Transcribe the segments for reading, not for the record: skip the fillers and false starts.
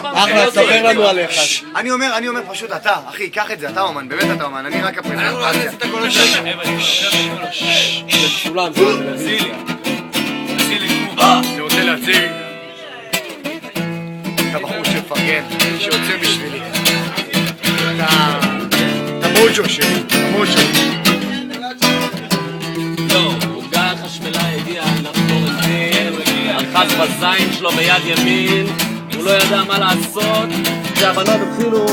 אחלה, ספר לנו עליך. אני אומר פשוט אתה, אחי, קח את זה, אתה אומן, באמת אתה אומן, אני רק הפרזנטציה. שולם, אני רוצה להציג את הבחור שמפרגן, שיוצא בשבילי. את המוג'ו שלי, המוג'ו. גיא החשמלאי הגיע לחפור את מין, אחז בזין שלו ביד ימין, הוא לא ידע מה לעשות, והבנות התחילו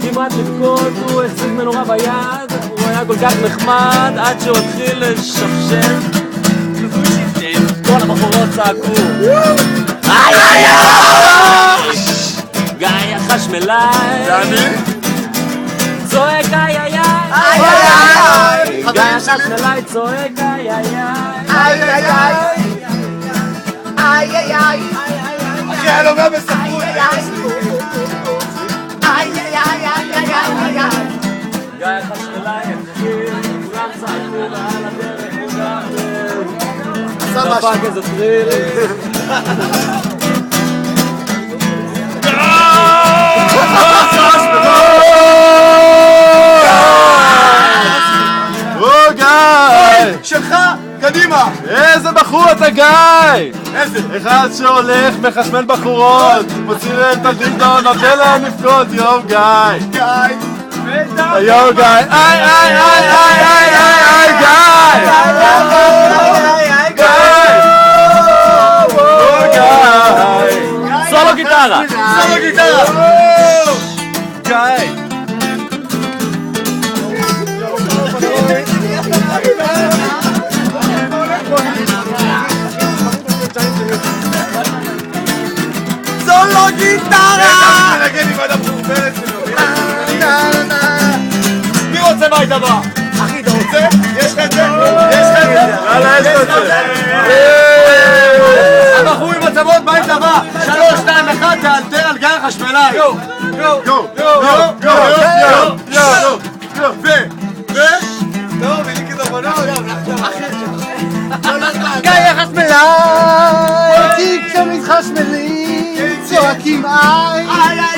כמעט לבכות, הוא החזיק מנורה ביד, הוא היה כל כך נחמד עד שהוא התחיל לשפשף, כל הבחורות צעקו איי איי איי! גיא החשמלאי זה אני? צועק איי איי איי איי! גיא החשמלאי צועק איי איי איי איי איי! איי איי איי! אחי, היה לו גם בספרות! איי איי איי! גיא החשמלאי התחיל, כולם צעקו ועל הדרך הוא גם דפק איזה טריל. או גיא! שלך! קדימה! איזה בחור אתה גיא! איזה? אחד שהולך מחשמל בחורות, מוציא להם את הדינדון, נותן להם לבכות, יואו גיא! גיא! יואו גיא! איי איי איי איי איי איי איי גיא! סולו גיטרה! סולו גיטרה! גיא! סולו גיטרה! נגן עם אדם חורפרת שלו! מי רוצה בית הבא? אחי, אתה רוצה? יש לך את זה? יש לך את זה? יאללה, יש לך את זה! הבחור עם הצוות, בית הבא! 3, 2, 1, תאלתר על גיא החשמלאי! גו! גו! גו! גו! גו! טוב, אני כדובנות! גיא החשמלאי! תיק שמתחשמלים! צועקים איי! איי איי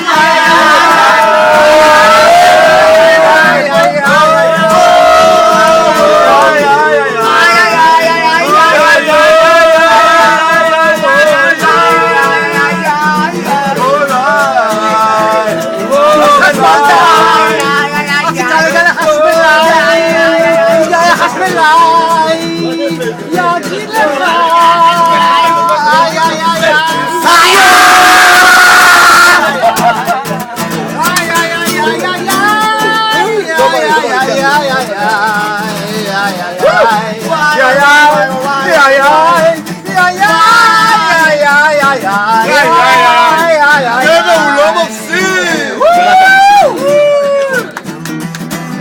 הוא לא מפסיד!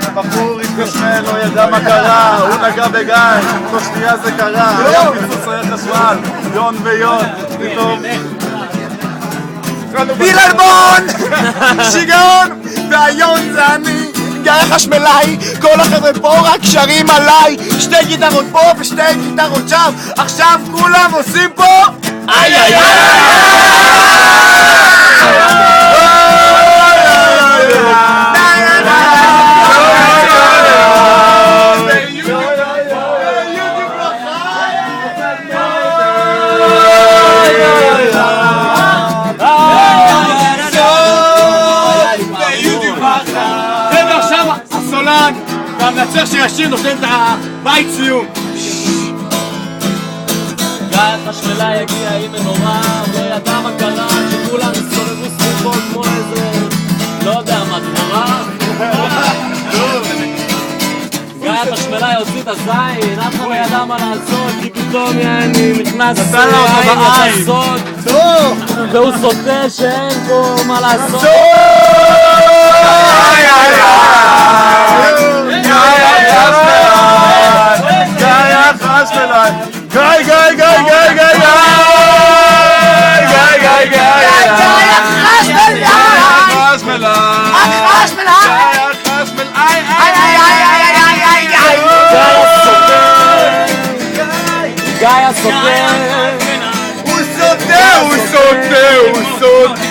הבחור התחשמל, לא ידע מה קרה, הוא נגע בגיא, תוך שנייה זה קרה, היה פיצוץ חשמל, יון ויון, פתאום... ביללבון! שיגעון! והיון זה אני! גיא החשמלאי! כל החבר'ה פה רק שרים עליי! 2 גיטרות פה ו2 גיטרות שם! עכשיו כולם עושים פה... איי איי והמנצח שישיר נותן את הבית סיום. גיא החשמלאי הגיע עם מנורה, הוא לא ידע מה קרה, שכולם הסתובבו סביבו כמו איזה... לא יודע מה, דבורה? גיא החשמלאי הוציא את הזין, אף אחד לא ידע מה לעשות, כי פתאום יעני נכנס לעין לחסות, והוא סוטה שאין פה מה לעשות. הוא סוטה, הוא סוד